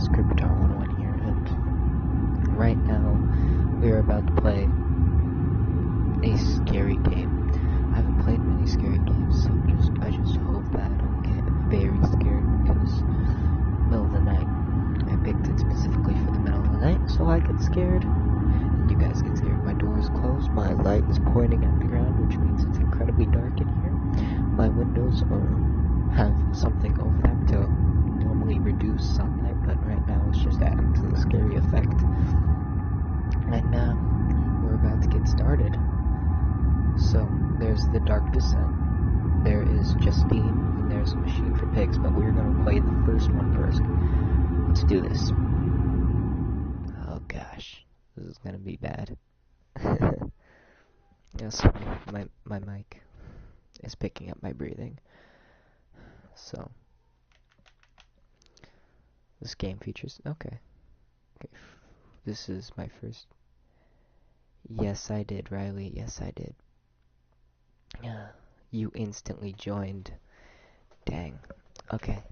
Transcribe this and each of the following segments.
guys, Cryptar101 here, and right now we are about to play a scary game. I haven't played many scary games, so I just hope that I don't get very scared because middle of the night. I picked it specifically for the middle of the night, so I get scared, and you guys get scared. My door is closed, my light is pointing at the ground, which means it's incredibly dark in here. My windows have something over them to normally reduce sunlight, but right now it's just adding to the scary effect. And we're about to get started. So there's the Dark Descent, there is Justine, and there's a Machine for Pigs, but we're going to play the first one first. Let's do this. Oh gosh, this is going to be bad. Yes, my mic is picking up my breathing. So this game features, okay. This is my first. Yes, I did, Riley. Yes, I did. You instantly joined. Dang. Okay.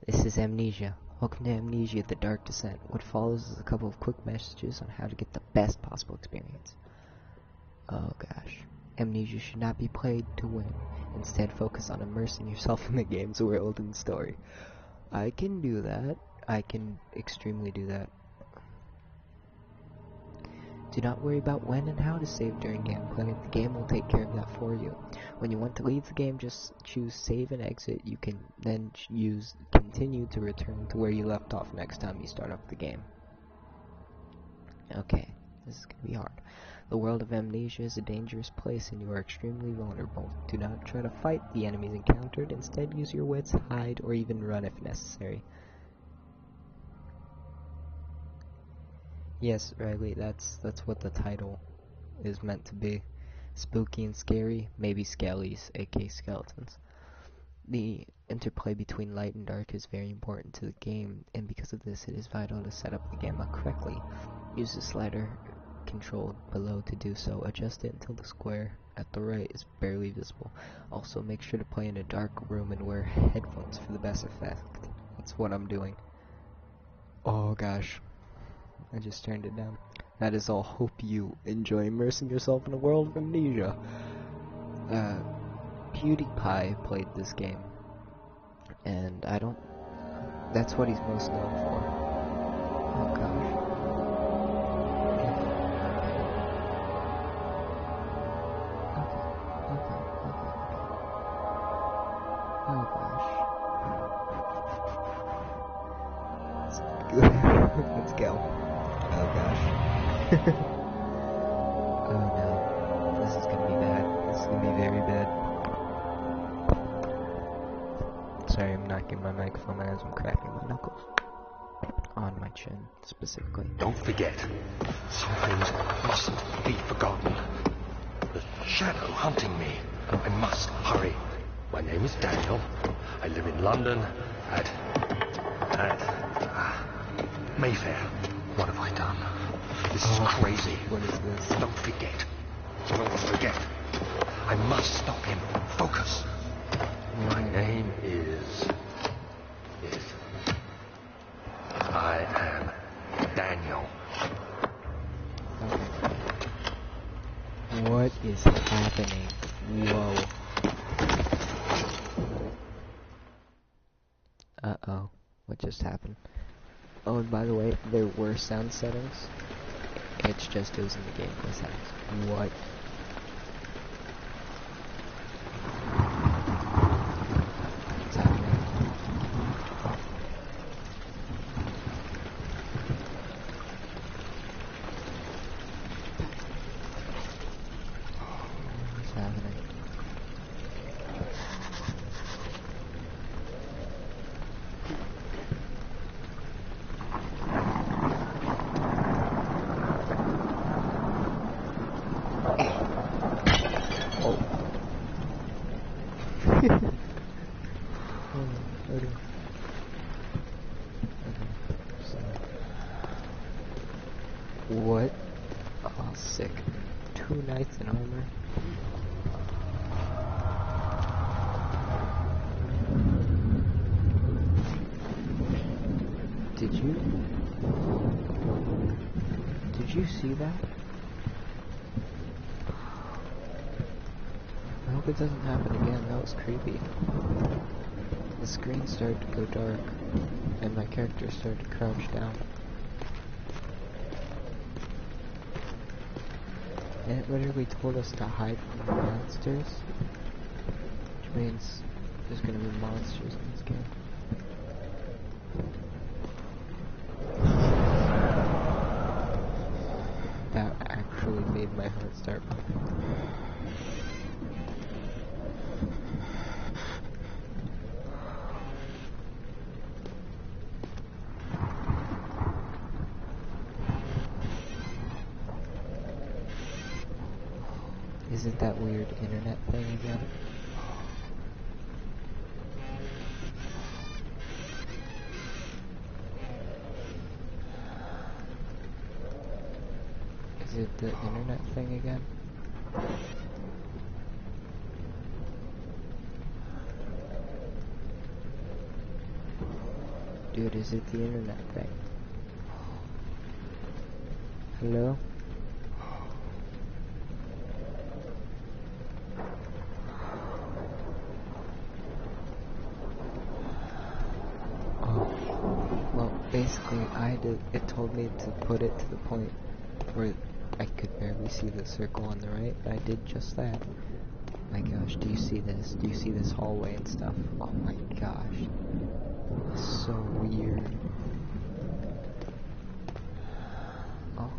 This is Amnesia. Welcome to Amnesia, the Dark Descent. What follows is a couple of quick messages on how to get the best possible experience. Oh gosh. Amnesia should not be played to win. Instead, focus on immersing yourself in the game's world and story. I can do that. I can extremely do that. Do not worry about when and how to save during gameplay. The game will take care of that for you. When you want to leave the game, just choose save and exit. You can then use continue to return to where you left off next time you start up the game. Okay, this is going to be hard. The world of Amnesia is a dangerous place and you are extremely vulnerable. Do not try to fight the enemies encountered. Instead, use your wits, hide, or even run if necessary. Yes, Riley, that's what the title is meant to be. Spooky and scary, maybe Skellies, aka skeletons. The interplay between light and dark is very important to the game, and because of this it is vital to set up the gamma correctly. Use the slider controlled below to do so. Adjust it until the square at the right is barely visible. Also make sure to play in a dark room and wear headphones for the best effect. That's what I'm doing. Oh gosh. I just turned it down. That is all. Hope you enjoy immersing yourself in a world of Amnesia. PewDiePie played this game, and that's what he's most known for. Oh gosh. Okay. Oh gosh. Let's go. Oh gosh. Oh no. This is gonna be bad. This is gonna be very bad. Sorry, I'm knocking my microphone as I'm cracking my knuckles. On my chin, specifically. Don't forget, some things mustn't be forgotten. The shadow hunting me. I must hurry. My name is Daniel. I live in London at Mayfair. What have I done? This is crazy. What is this? Don't forget. Don't forget. I must stop him. Focus. My name is... I am Daniel. Okay. What is happening? Whoa. Uh-oh. What just happened? Oh, and by the way, there were sound settings. It's just those in the gameplay settings. What? What's happening? What's happening? Okay. So, what? Oh, sick. 2 knights in armor. Did you see that? I hope it doesn't happen again. That was creepy. The screen started to go dark, and my character started to crouch down. And it literally told us to hide from the monsters, which means there's gonna be monsters in this game. That actually made my heart start pumping. Is it that weird internet thing again? Is it the internet thing again? Dude, is it the internet thing? Hello? Well, basically, it told me to put it to the point where I could barely see the circle on the right, but I did just that. My gosh, do you see this? Do you see this hallway and stuff? Oh my gosh. It's so weird. Oh.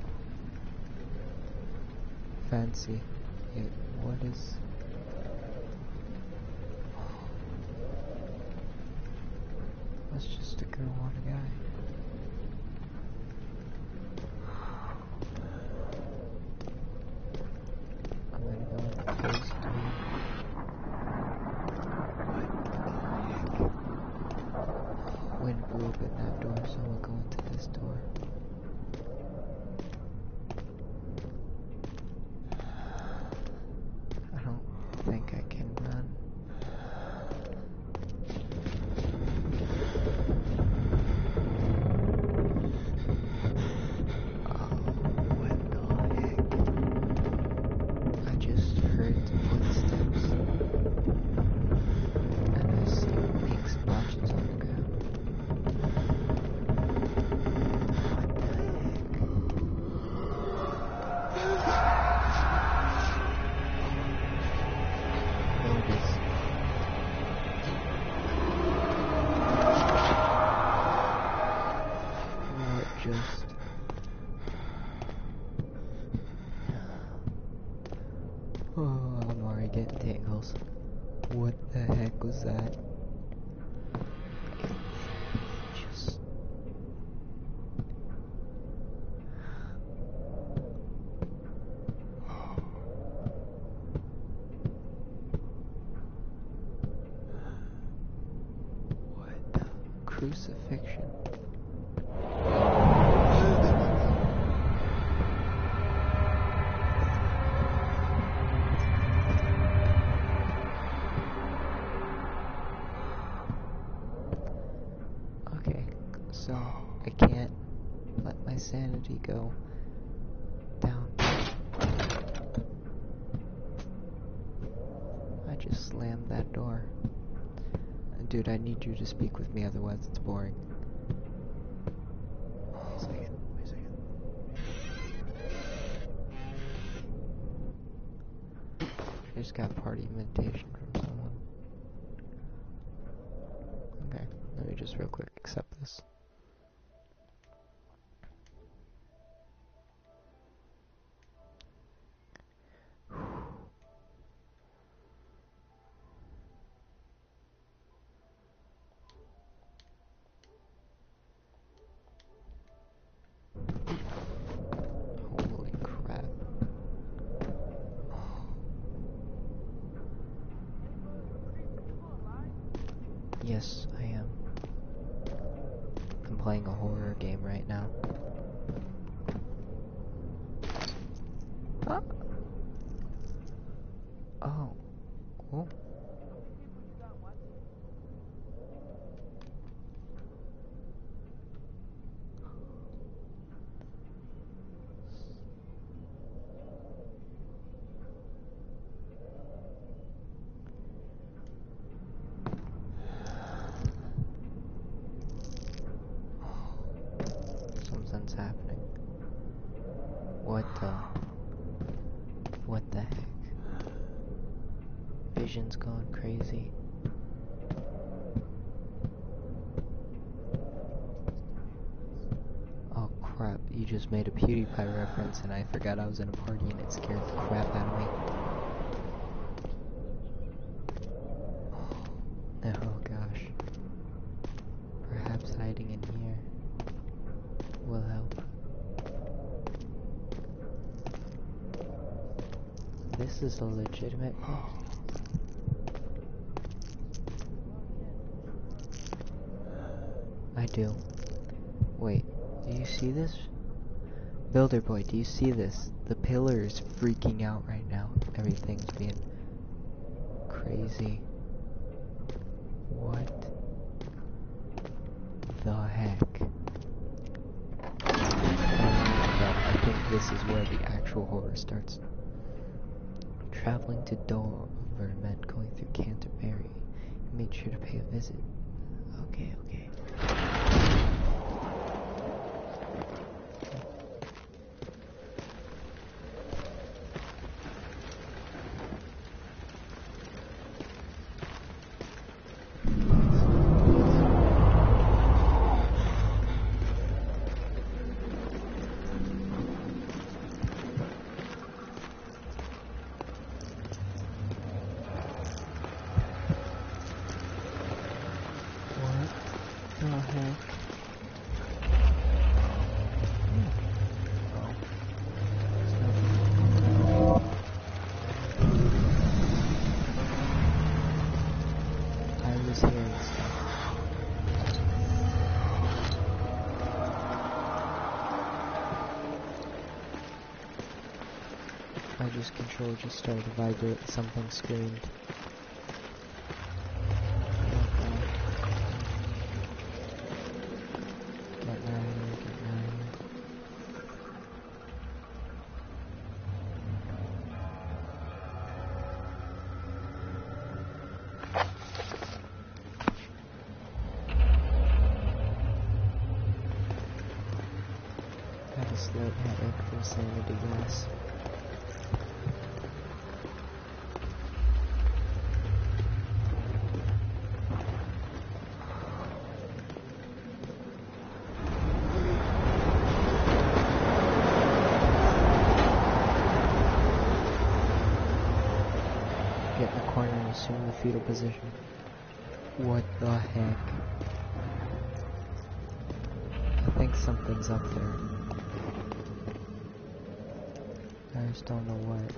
Fancy. What is... That's just a girl on a guy. I'm gonna go into phase 3. Wind blew open that door, so we'll go into this door. I don't think I can run. Oh, I'm already getting tingles. What the heck was that? Just... What the... Crucifixion. Okay, so I can't let my sanity go down. I just slammed that door. Dude, I need you to speak with me, otherwise it's boring. Wait a second. I just got party invitation from someone. Okay, let me just real quick accept this. Holy crap. Yes, I am. I'm playing a horror game right now. Ah. Oh. Oh. vision's going crazy. Oh crap, you just made a PewDiePie reference and I forgot I was in a party and it scared the crap out of me. Oh gosh. Perhaps hiding in here will help. This is a legitimate hit. I do. Wait, do you see this? Builder boy, do you see this? The pillar is freaking out right now. Everything's being crazy. What the heck? I think this is where the actual horror starts. Traveling to Dover meant going through Canterbury. You made sure to pay a visit. Okay. Control just started to vibrate, something screamed. Get out of here. Got a slight headache from sanity gas. Get in the corner and assume the fetal position. What the heck? I think something's up there. I just don't know what.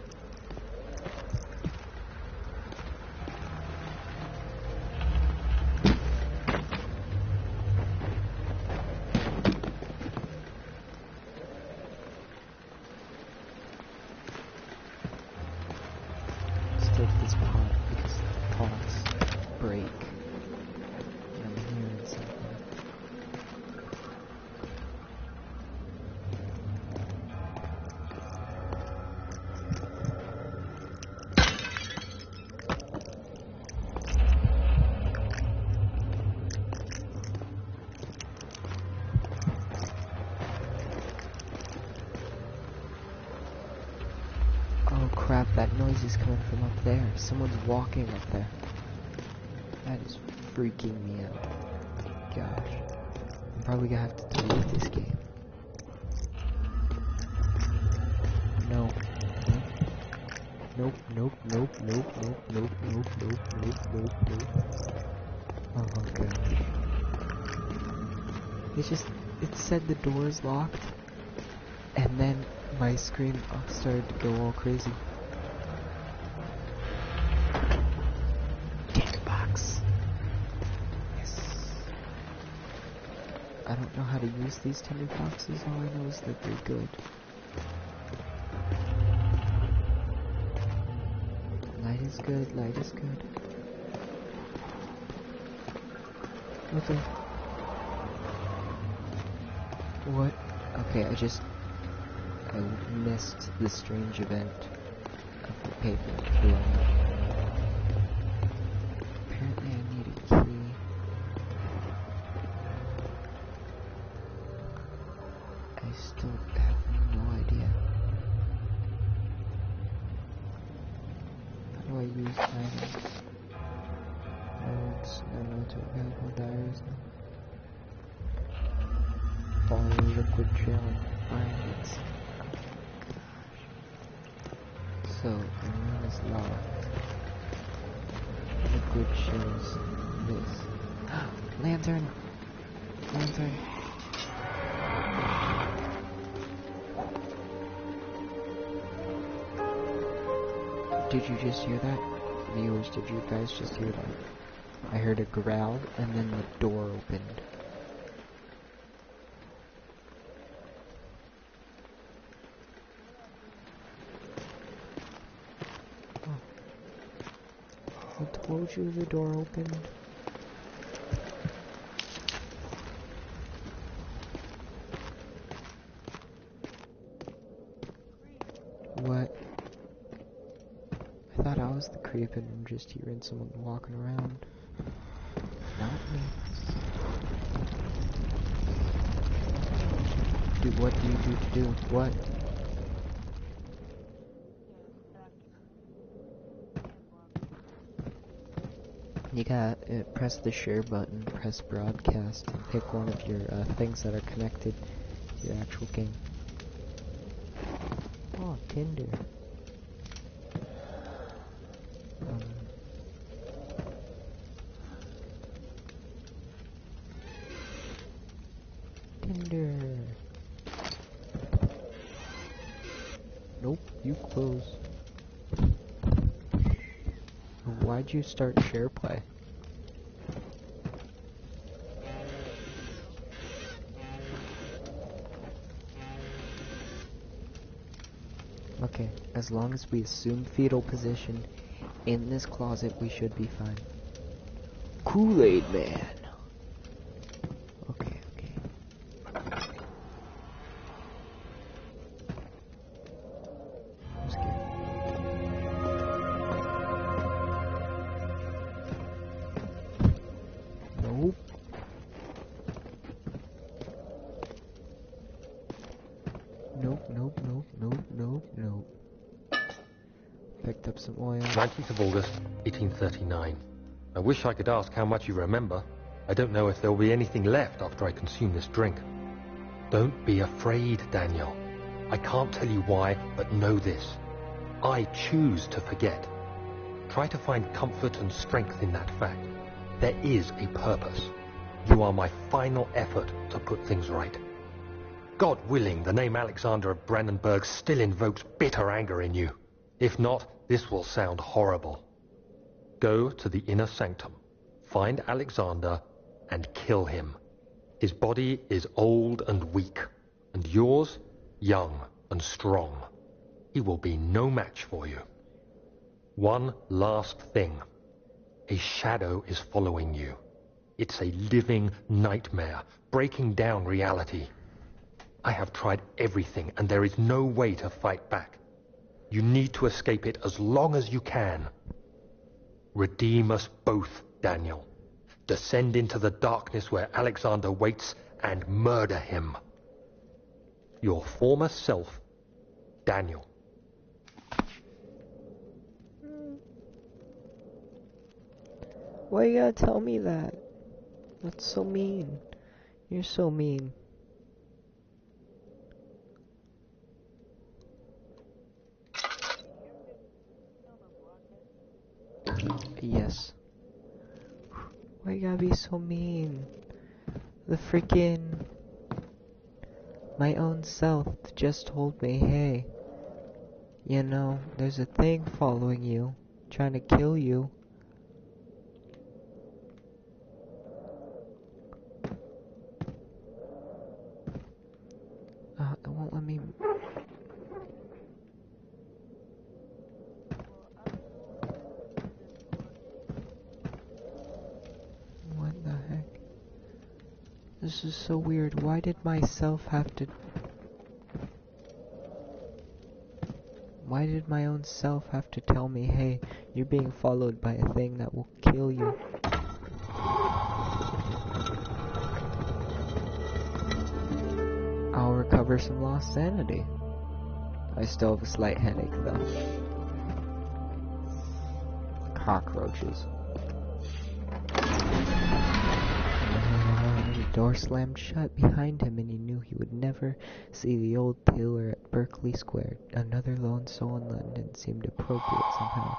Crap, that noise is coming from up there. Someone's walking up there. That is freaking me out. Gosh. I'm probably gonna have to delete this game. No. Nope. Oh gosh. It said the door is locked. And then my screen started to go all crazy. Box. Yes. I don't know how to use these tender boxes. All I know is that they're good. Light is good. Okay. What? Okay, I missed the strange event of the paper blowing. Apparently I need a key. I still have no idea. How do I used items. Notes, no notes are available, diaries. Follow liquid trail and find it. So, the room is locked. Liquid shows this. Lantern! Lantern! Did you just hear that? Viewers, did you guys just hear that? I heard a growl and then the door opened. Oh. I told you the door opened. What? I thought I was the creep and I'm just hearing someone walking around. Not me. Dude, what do you do to do? What? You gotta press the share button, press broadcast, and pick one of your things that are connected to your actual game. Oh, Tinder. Tinder. Nope, you close. Why'd you start share play? Okay, as long as we assume fetal position in this closet, we should be fine. Kool-Aid Man! Okay, okay. I'm scared. Nope. Nope, nope, nope, nope, nope, nope. Picked up some oil. 19th of August, 1839. I wish I could ask how much you remember. I don't know if there will be anything left after I consume this drink. Don't be afraid, Daniel. I can't tell you why, but know this. I choose to forget. Try to find comfort and strength in that fact. There is a purpose. You are my final effort to put things right. God willing, the name Alexander of Brandenburg still invokes bitter anger in you. If not, this will sound horrible. Go to the inner sanctum, find Alexander, and kill him. His body is old and weak, and yours, young and strong. He will be no match for you. One last thing. A shadow is following you. It's a living nightmare, breaking down reality. I have tried everything, and there is no way to fight back. You need to escape it as long as you can. Redeem us both, Daniel. Descend into the darkness where Alexander waits and murder him. Your former self, Daniel. Why you gotta tell me that? That's so mean. You're so mean. Yes. Why you gotta be so mean? The freaking... My own self just told me, hey, you know, there's a thing following you, trying to kill you. It won't let me... What the heck? This is so weird. Why did myself have to... Why did my own self have to tell me, hey, you're being followed by a thing that will kill you? I'll recover some lost sanity. I still have a slight headache though. cockroaches. The door slammed shut behind him, and he knew he would never see the old pillar at Berkeley Square. Another lone soul in London seemed appropriate somehow.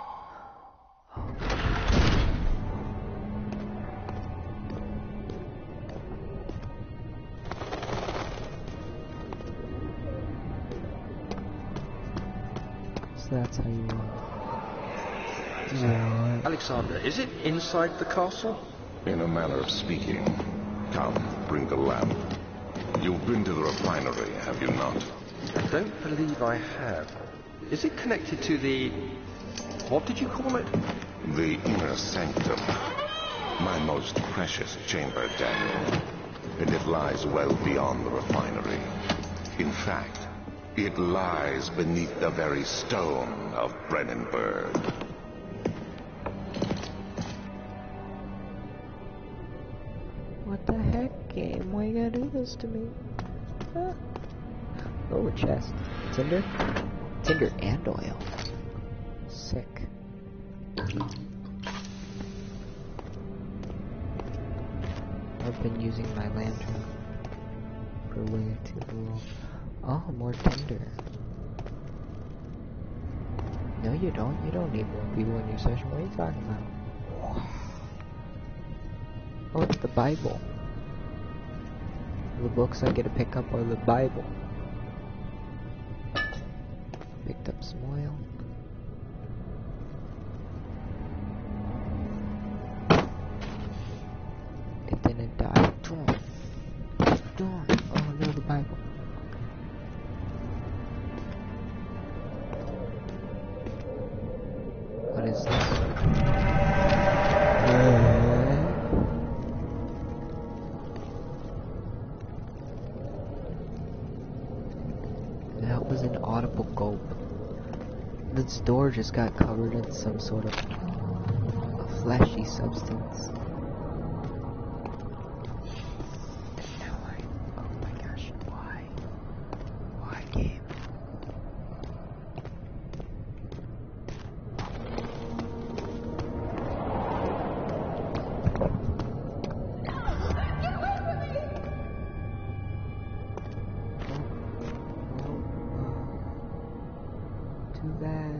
So that's how you want. Yeah. Alexander, is it inside the castle? In a manner of speaking. Come, bring the lamp. You've been to the refinery, have you not? I don't believe I have. Is it connected to the... what did you call it? The inner sanctum. My most precious chamber, Daniel. And it lies well beyond the refinery. In fact, it lies beneath the very stone of Brennenburg. What the heck, game? Why you gotta do this to me? Huh? Oh, a chest. Tinder? Tinder and oil. Sick. I've been using my lantern for way too long. Oh, more tinder. No, you don't. You don't need more people in your session. What are you talking about? Oh, it's the Bible. The books I get to pick up are the Bible. Picked up some oil. It didn't die. Darn. Oh no, the Bible. What is this? That was an audible gulp. This door just got covered in some sort of fleshy substance. Oh my gosh, why? Why, game? Too bad.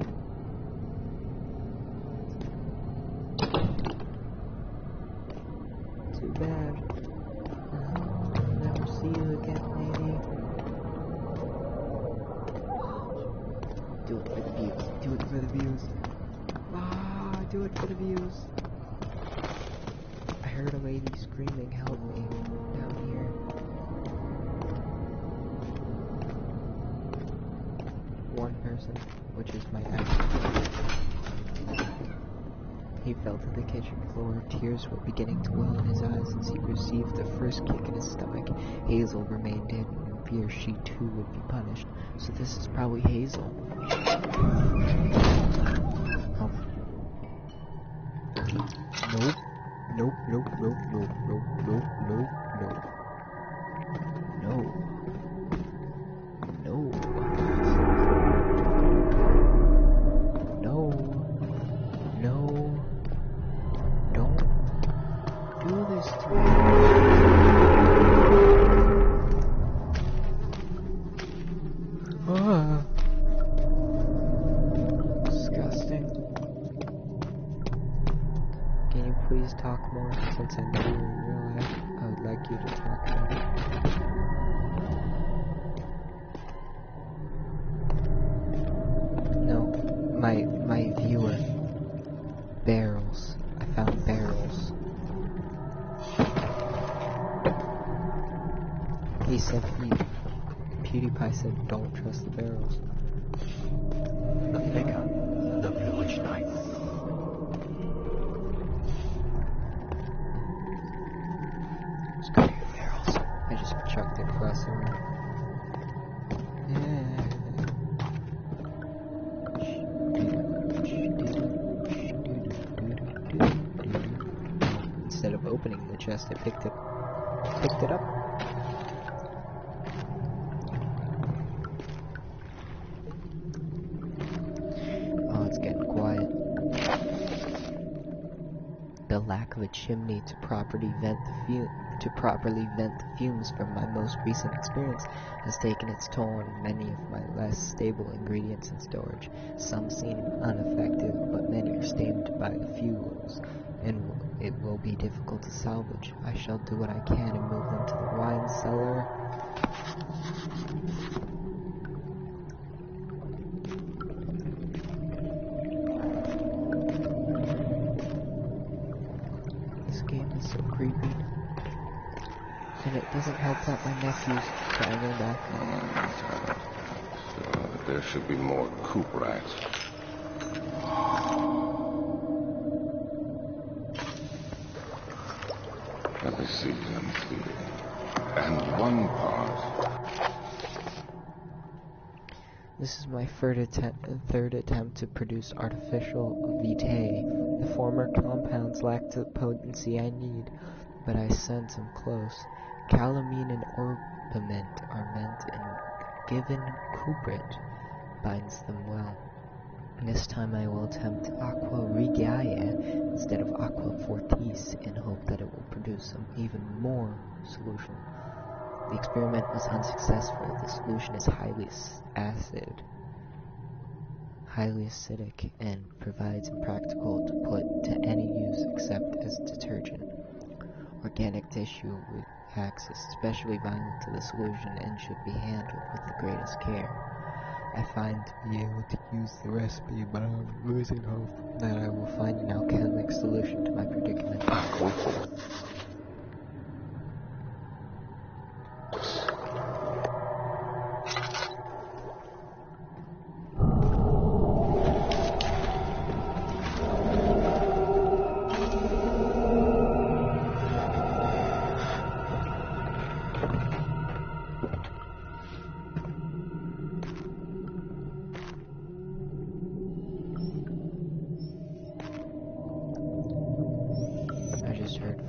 Too bad. Never see you again, maybe. Do it for the views. Do it for the views. Ah, do it for the views. I heard a lady screaming, "Help me!" down here. One person, which is my ex. He fell to the kitchen floor. Tears were beginning to well in his eyes as he received the first kick in his stomach. Hazel remained in fear she too would be punished. So this is probably Hazel. Nope. Nope, nope, nope, nope, nope, nope, nope, nope. No. No. No. No. Don't do this to me. Ah. Disgusting. Can you please talk more? Since I know you in real life, I would like you to talk more. No, my viewer. Barrels. I found barrels. He said PewDiePie said don't trust the barrels. The figure. The village knight. Screw you, barrels. I just chucked it across the room. Instead of opening the chest, I picked it up. Oh, it's getting quiet. the lack of a chimney to properly vent the fumes from my most recent experience has taken its toll on many of my less stable ingredients in storage. Some seem unaffected, but many are stained by the fuels, and it will be difficult to salvage. I shall do what I can and move them to the wine cellar. This game is so creepy. And it doesn't help that my nephew's driving back. So there should be more coop rats. Let me see. And one part. This is my third attempt to produce artificial vitae. The former compounds lack the potency I need, but I sense them close. Calamine and orpiment are meant and given cuprit binds them well. This time I will attempt aqua regiae instead of aqua fortis in hope that it will produce some even more solution. The experiment was unsuccessful. The solution is highly acidic, and provides impractical to put to any use except as detergent. Organic tissue reacts especially violent to the solution and should be handled with the greatest care. I find to be able to use the recipe, but I'm losing hope that I will find an alchemic solution to my predicament.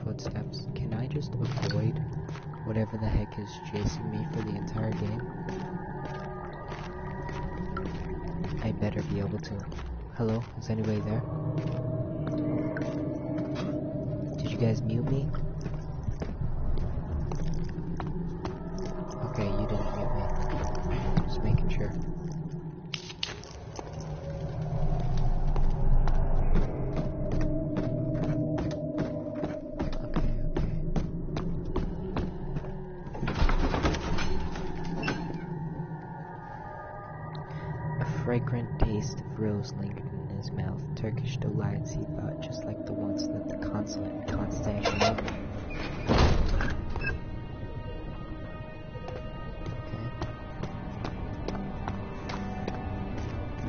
Footsteps. Can I just avoid whatever the heck is chasing me for the entire game? I better be able to. Hello? Is anybody there? Did you guys mute me? Okay, you didn't mute me. Just making sure. Fragrant taste of rose lingered in his mouth. Turkish delights, he thought, just like the ones that the consulate in Constantinople. Okay.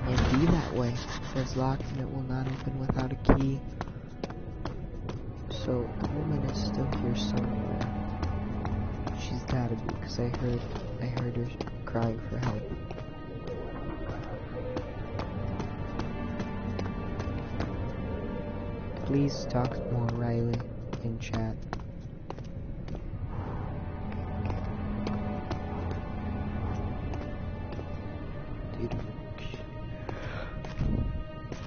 And be that way. It says locked and it will not open without a key. So the woman is still here somewhere. She's gotta be, because I heard her crying for help. Please talk more, Riley, in chat.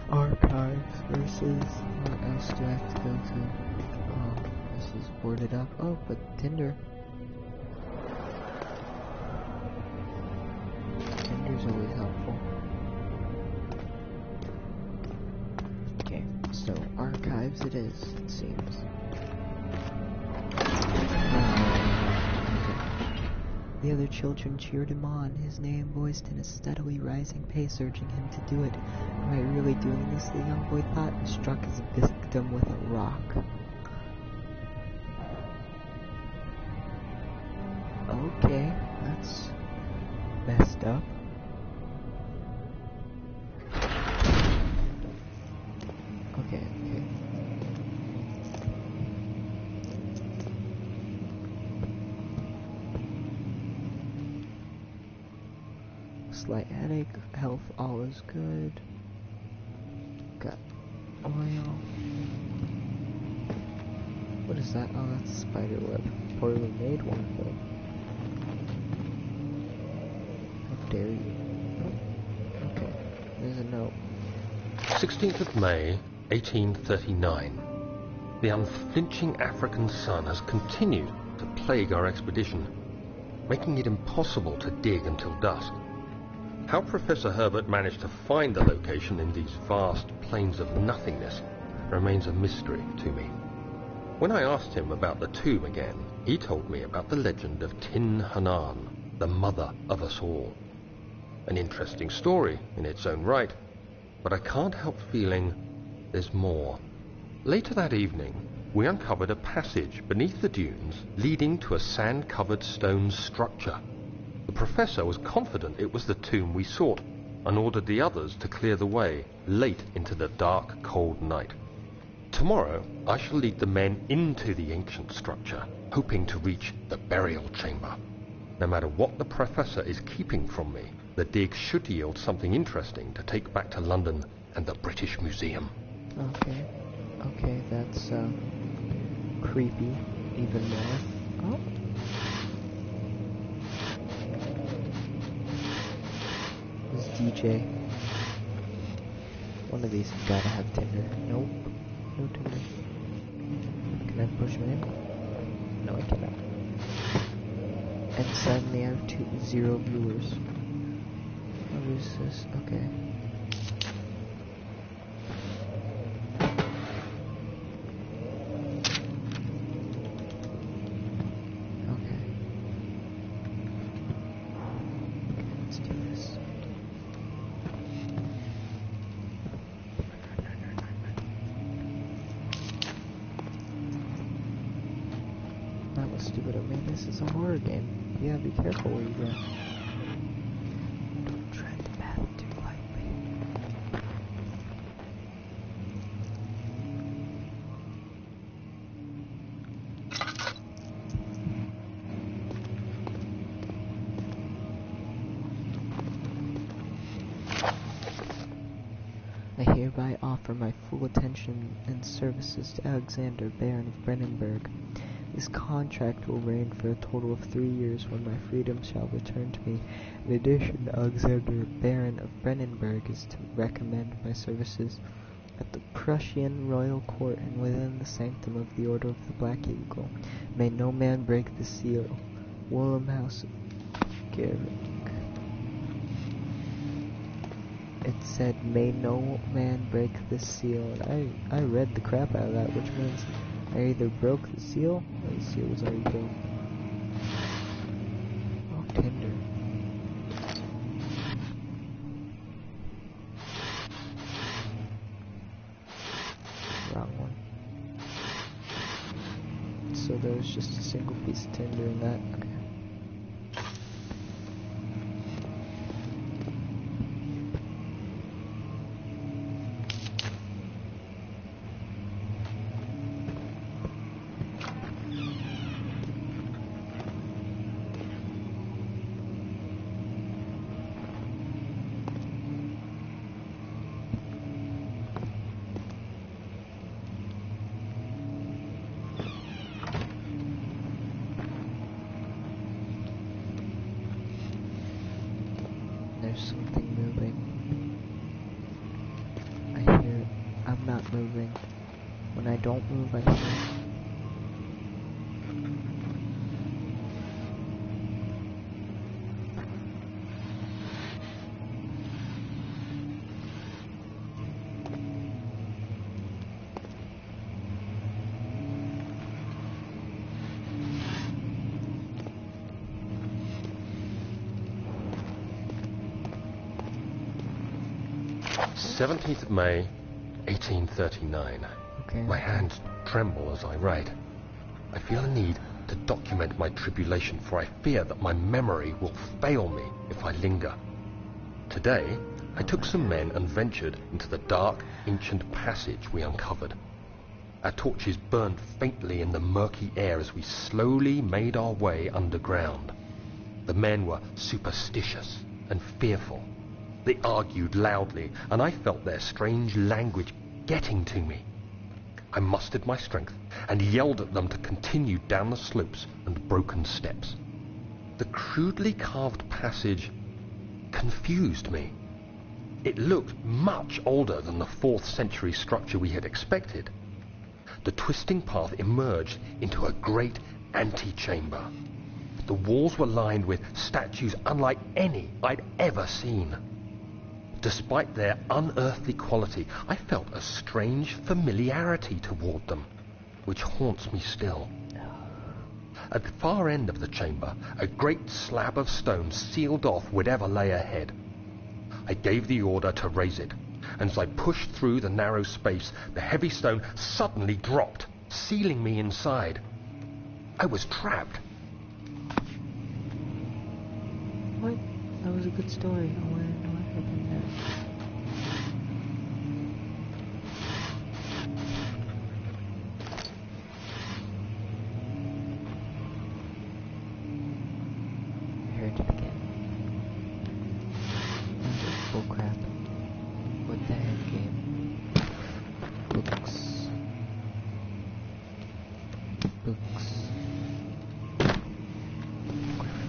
Archives versus what else do I have to go to? Oh, this is boarded up. Oh, but Tinder. Tinder's always helpful. Okay, so archives it is, it seems. The other children cheered him on, his name voiced in a steadily rising pace, urging him to do it. Am I really doing this? The young boy thought, and struck his victim with a rock. Okay, that's messed up. Okay. Slight headache, health, all is good. Got oil. What is that? Oh, that's a spider web. Poorly made one, though. How dare you? Okay, there's a note. 16th of May, 1839. The unflinching African sun has continued to plague our expedition, making it impossible to dig until dusk. How Professor Herbert managed to find the location in these vast plains of nothingness remains a mystery to me. When I asked him about the tomb again, he told me about the legend of Tin Hanan, the mother of us all. An interesting story in its own right, but I can't help feeling there's more. Later that evening, we uncovered a passage beneath the dunes leading to a sand-covered stone structure. The professor was confident it was the tomb we sought and ordered the others to clear the way late into the dark, cold night. Tomorrow, I shall lead the men into the ancient structure, hoping to reach the burial chamber. No matter what the professor is keeping from me, the dig should yield something interesting to take back to London and the British Museum. Okay, that's creepy even more. Oh. This DJ. One of these has gotta have Tinder. Nope. No Tinder. Can I push him in? No, I cannot. And suddenly I have 0 viewers. What is this? Okay. Let's do this. That was stupid of me. This is a horror game. You gotta be careful where you go. Don't tread the path too lightly. I hereby offer my full attention and services to Alexander, Baron of Brennenburg. This contract will reign for a total of 3 years, when my freedom shall return to me. In addition, Alexander, Baron of Brennenburg, is to recommend my services at the Prussian royal court and within the sanctum of the Order of the Black Eagle. May no man break the seal. Willem House of Garrick. It said, may no man break this seal, and I read the crap out of that, which means I either broke the seal, or the seal was already broken. Oh, Tinder. Wrong one. So there was just a single piece of Tinder in that. Okay. There's something moving. I hear it. I'm not moving. When I don't move, I hear it. "17th of May, 1839. Okay. My hands tremble as I write. I feel a need to document my tribulation, for I fear that my memory will fail me if I linger. Today, I took some men and ventured into the dark, ancient passage we uncovered. Our torches burned faintly in the murky air as we slowly made our way underground. The men were superstitious and fearful. They argued loudly, and I felt their strange language getting to me. I mustered my strength and yelled at them to continue down the slopes and broken steps. The crudely carved passage confused me. It looked much older than the 4th century structure we had expected. the twisting path emerged into a great antechamber. The walls were lined with statues unlike any I'd ever seen. Despite their unearthly quality, I felt a strange familiarity toward them, which haunts me still. At the far end of the chamber, a great slab of stone sealed off whatever lay ahead. I gave the order to raise it, and as I pushed through the narrow space, the heavy stone suddenly dropped, sealing me inside. I was trapped. What? That was a good story. I want to know what happened next. Here to begin. Oh crap. What the heck, game? Books. Books.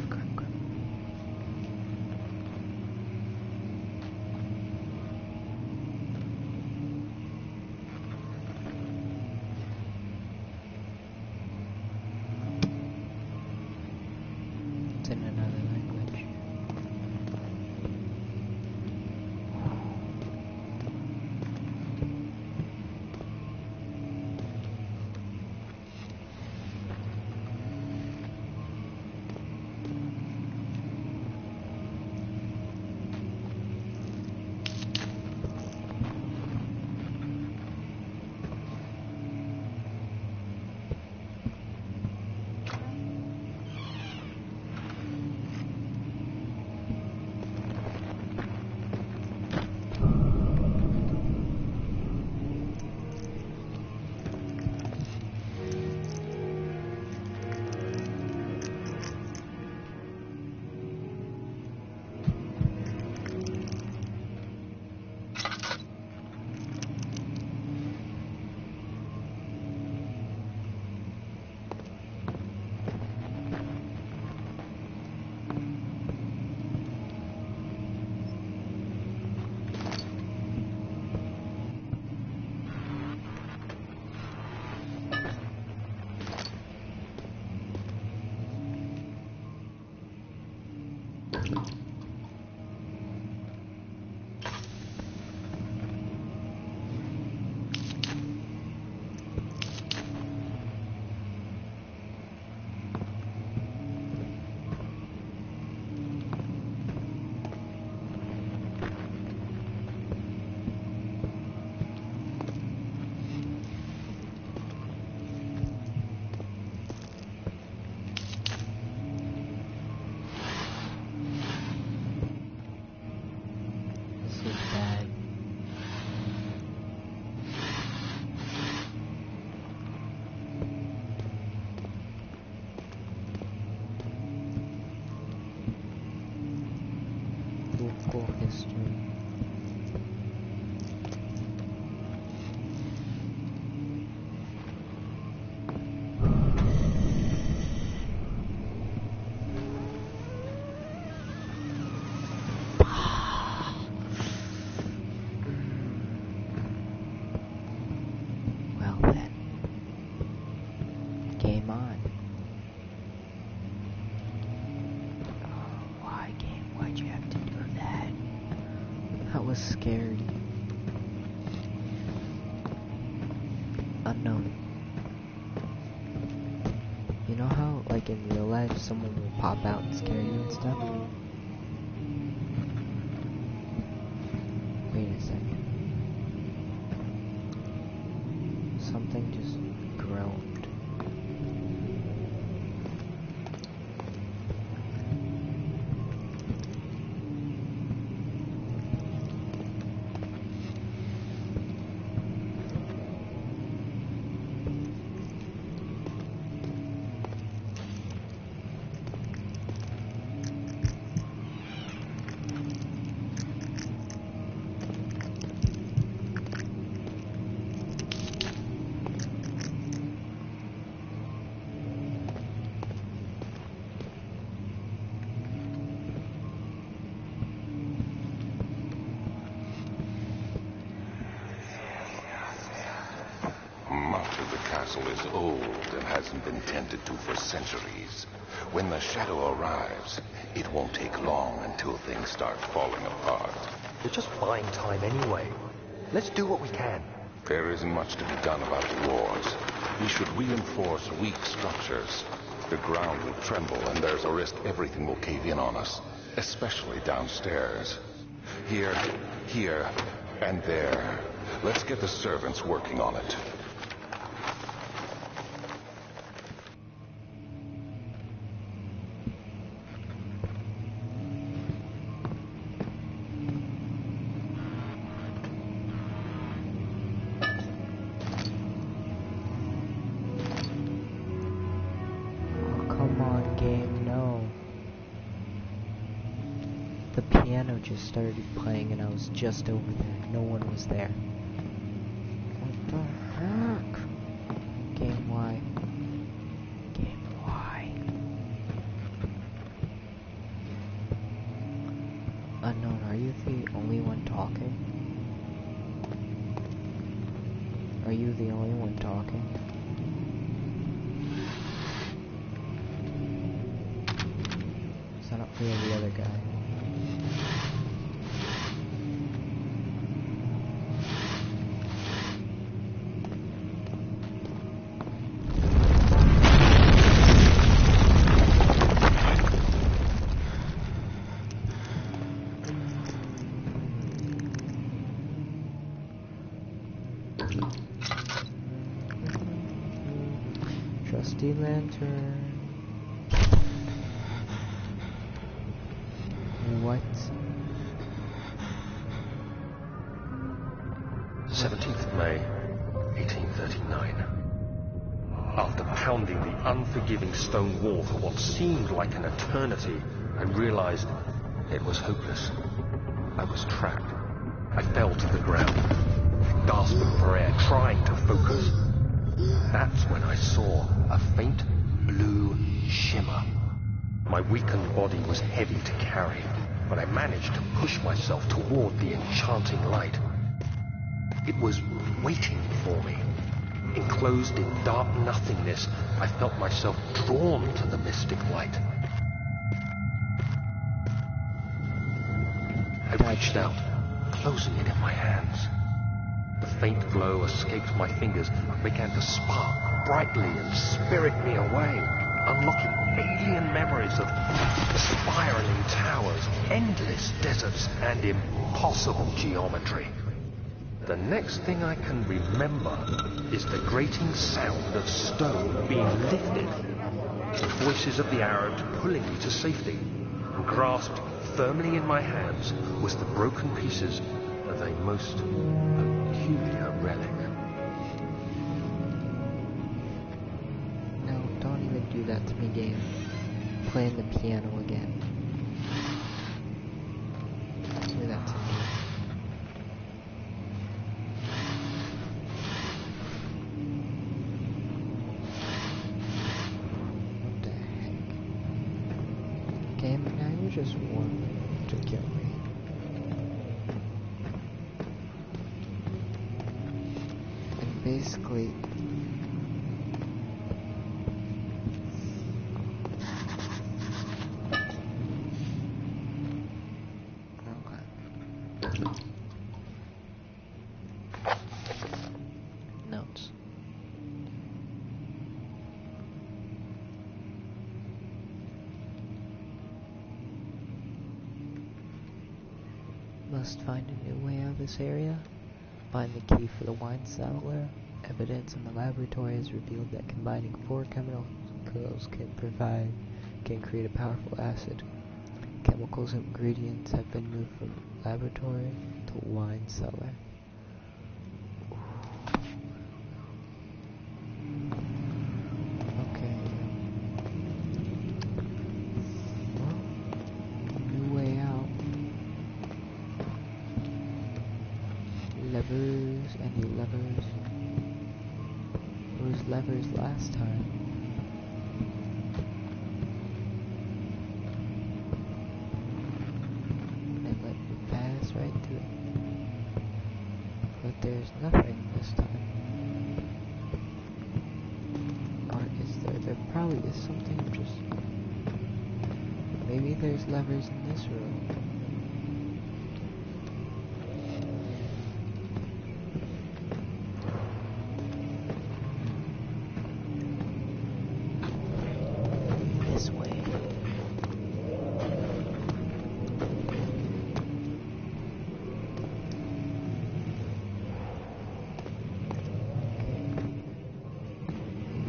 Crap. It's in another language. This is bad. Local history. Well then, game on. Why game? Why'd you have to do that? That was scary. Unknown. You know how, like in real life, someone will pop out and scare you and stuff? Wait a second. Something just groaned. hasn't been tended to for centuries. When the shadow arrives, it won't take long until things start falling apart. We're just buying time anyway. Let's do what we can. There isn't much to be done about the wars. We should reinforce weak structures. The ground will tremble, and there's a risk everything will cave in on us, especially downstairs. Here, and there. Let's get the servants working on it. The piano just started playing and I was just over there. No one was there. What the heck? Game Y. Game Y. Unknown, are you the only one talking? Are you the only one talking? Sign up for the other guy. Trusty lantern. What? 17th of May, 1839. After pounding the unforgiving stone wall for what seemed like an eternity, I realized it was hopeless. I was trapped. I fell to the ground, gasping for air, trying to focus. That's when I saw a faint blue shimmer. My weakened body was heavy to carry, but I managed to push myself toward the enchanting light. It was waiting for me. Enclosed in dark nothingness, I felt myself drawn to the mystic light. I reached out, closing it in my hands. The faint glow escaped my fingers and began to spark brightly and spirit me away, unlocking alien memories of spiraling towers, endless deserts, and impossible geometry. The next thing I can remember is the grating sound of stone being lifted, the voices of the Arabs pulling me to safety, and grasped firmly in my hands was the broken pieces of a most peculiar relic. No, don't even do that to me, game. Playing the piano again. Don't do that to me. What the heck? Game, now you just want to kill me. And basically, notes. Must find a new way out of this area. Find the key for the wine cellar. Evidence in the laboratory has revealed that combining 4 chemicals can create a powerful acid. Chemicals and ingredients have been moved from laboratory to wine cellar. Okay. Well, new way out. Levers, any levers? There was levers last time. It let me pass right through. But there's nothing this time. Or is Maybe there's levers in this room. This way.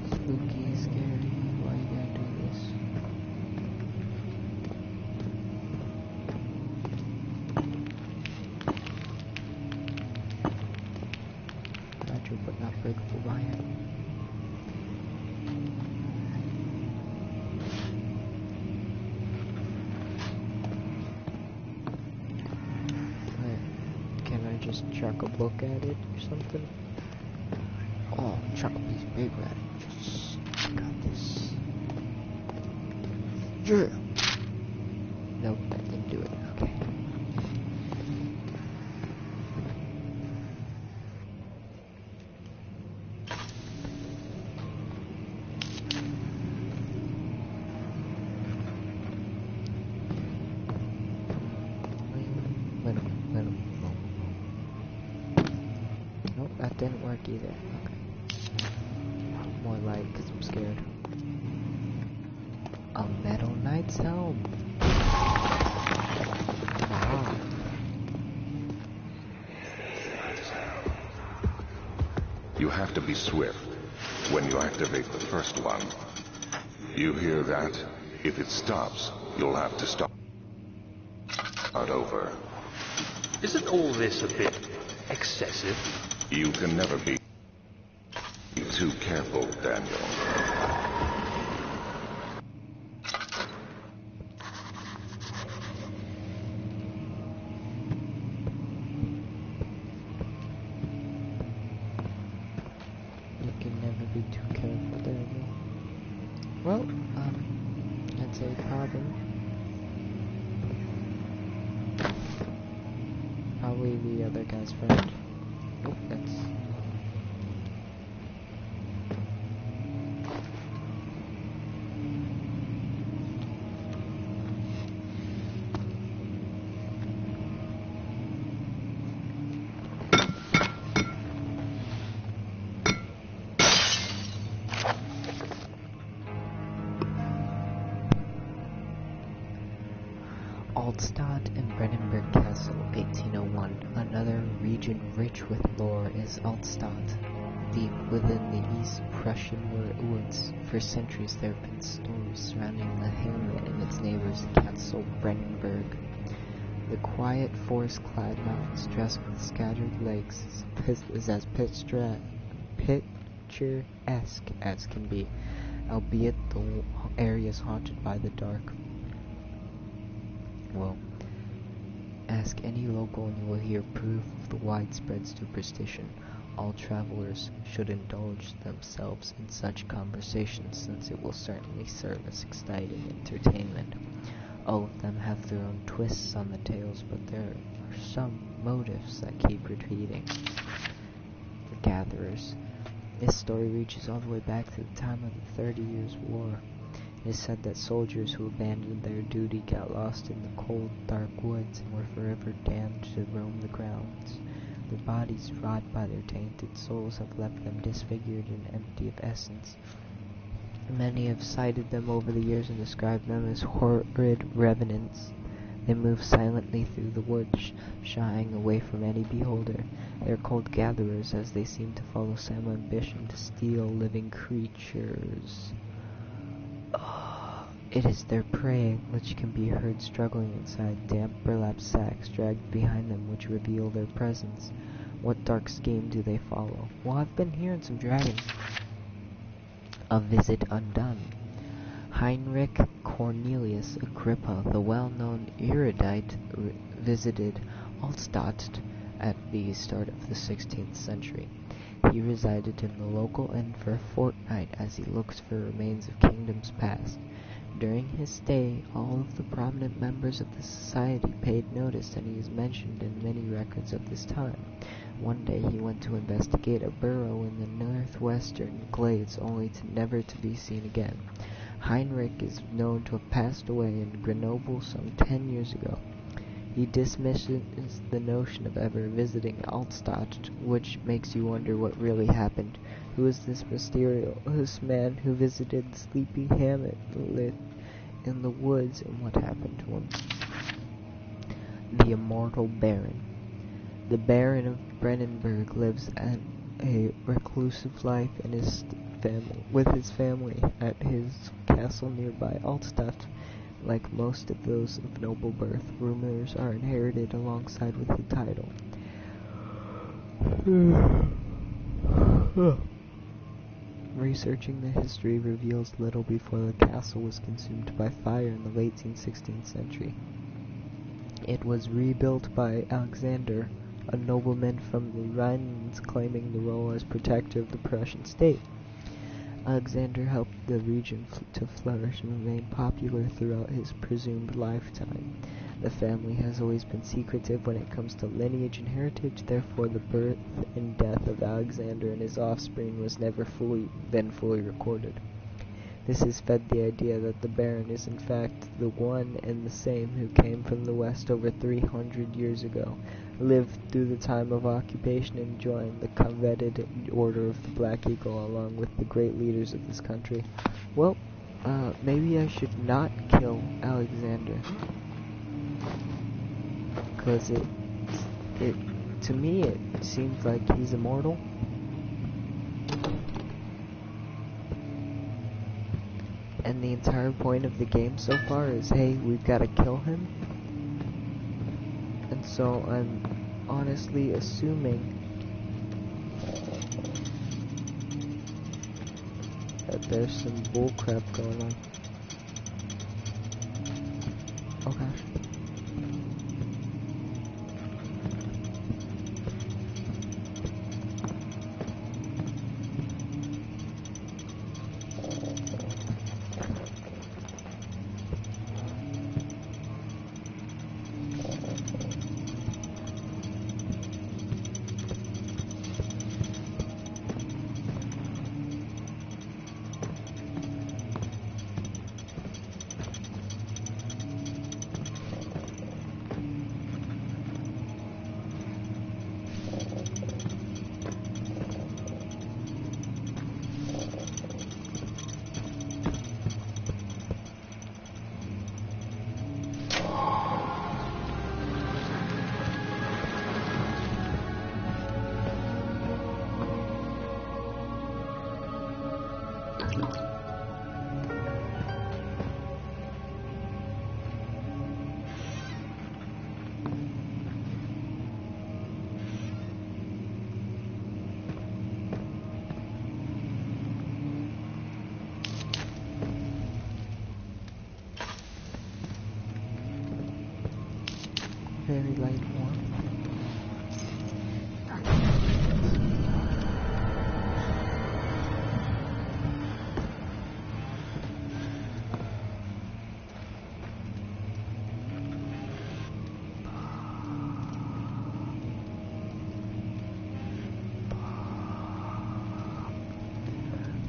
Spooky, scary. Why you gotta do this? Fragile but not breakable by it. Can I just chuck a book at it or something? Oh, chuck a piece of paper at it. Just got this. Yeah. Nope, that didn't do it. Okay. Nope, that didn't work either. Okay. More light, because I'm scared. A Metal Knight's helm. Wow. You have to be swift when you activate the first one. You hear that? If it stops, you'll have to start over. Isn't all this a bit excessive? You can never be too careful, Daniel. You can never be too careful, Daniel. Well, that's a problem. Probably the other guy's friend. Nope, that's... Altstadt and Brennenburg Castle, 1801. Another region rich with lore is Altstadt. Deep within the East Prussian woods, for centuries there have been stories surrounding the hamlet and its neighbors, Castle Brennenburg. The quiet, forest-clad mountains dressed with scattered lakes is as picturesque as can be, albeit the area is haunted by the dark. Well, ask any local and you will hear proof of the widespread superstition. All travelers should indulge themselves in such conversations, since it will certainly serve as exciting entertainment. All of them have their own twists on the tales, but there are some motifs that keep repeating. The Gatherers. This story reaches all the way back to the time of the 30 Years' War. It is said that soldiers who abandoned their duty got lost in the cold, dark woods and were forever damned to roam the grounds. Their bodies, rotted by their tainted souls, have left them disfigured and empty of essence. Many have cited them over the years and described them as horrid revenants. They move silently through the woods, shying away from any beholder. They are called gatherers, as they seem to follow some ambition to steal living creatures. It is their prey, which can be heard struggling inside damp burlap sacks dragged behind them, which reveal their presence. What dark scheme do they follow? Well, I've been hearing some dragons. A visit undone. Heinrich Cornelius Agrippa, the well-known erudite, visited Altstadt at the start of the 16th century. He resided in the local inn for a fortnight as he looked for remains of kingdoms past. During his stay, all of the prominent members of the society paid notice, and he is mentioned in many records of this time. One day he went to investigate a burrow in the northwestern glades, only never to be seen again. Heinrich is known to have passed away in Grenoble some 10 years ago. He dismisses the notion of ever visiting Altstadt, which makes you wonder what really happened. Who is this mysterious man who visited the sleepy hamlet in the woods, and what happened to him? The immortal Baron. The Baron of Brennenburg lives a reclusive life in with his family at his castle nearby Altstadt. Like most of those of noble birth, rumors are inherited alongside with the title. Researching the history reveals little before the castle was consumed by fire in the late 16th century. It was rebuilt by Alexander, a nobleman from the Rhinelands claiming the role as protector of the Prussian state. Alexander helped the region to flourish and remain popular throughout his presumed lifetime. The family has always been secretive when it comes to lineage and heritage, therefore the birth and death of Alexander and his offspring was never fully recorded. This has fed the idea that the Baron is in fact the one and the same who came from the west over 300 years ago, lived through the time of occupation and joined the coveted Order of the Black Eagle along with the great leaders of this country. Well, maybe I should not kill Alexander. Because to me it seems like he's immortal. And the entire point of the game so far is, hey, we've got to kill him. And so I'm honestly assuming that there's some bullcrap going on. Oh gosh. Very light one.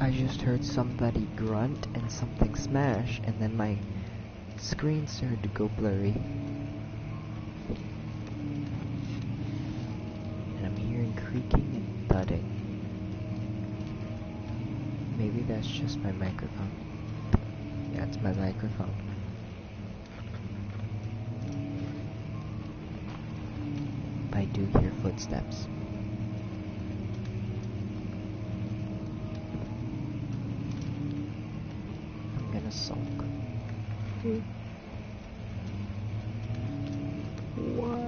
I just heard somebody grunt and something smash, and then my screen started to go blurry. And I'm hearing creaking and thudding. Maybe that's just my microphone. Yeah, it's my microphone. But I do hear footsteps. I'm gonna sulk. Why?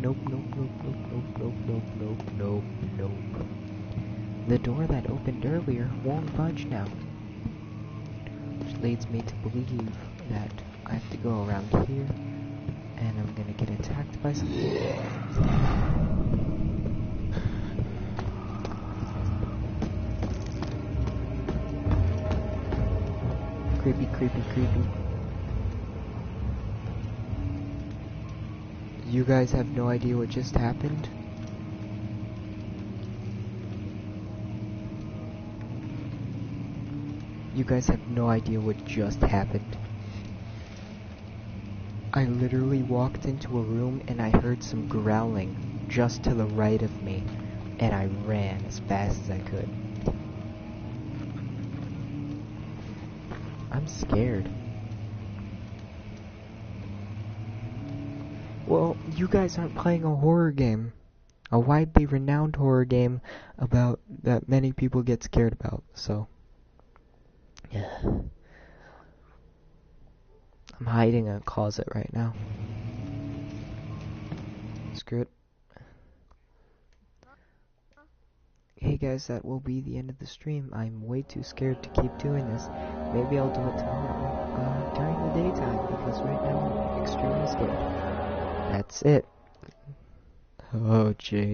nope, nope, nope, nope, nope, nope, nope, nope, nope, nope. The door that opened earlier won't budge now. Which leads me to believe that I have to go around here, and I'm gonna get attacked by something. Creepy, creepy, creepy. You guys have no idea what just happened? You guys have no idea what just happened. I literally walked into a room and I heard some growling just to the right of me, and I ran as fast as I could. I'm scared. Well, you guys aren't playing a horror game. A widely renowned horror game about that many people get scared about, so yeah. I'm hiding in a closet right now. Screw it. Hey guys, that will be the end of the stream. I'm way too scared to keep doing this. Maybe I'll do it tomorrow during the daytime, because right now I'm extremely scared. That's it. Oh, gee.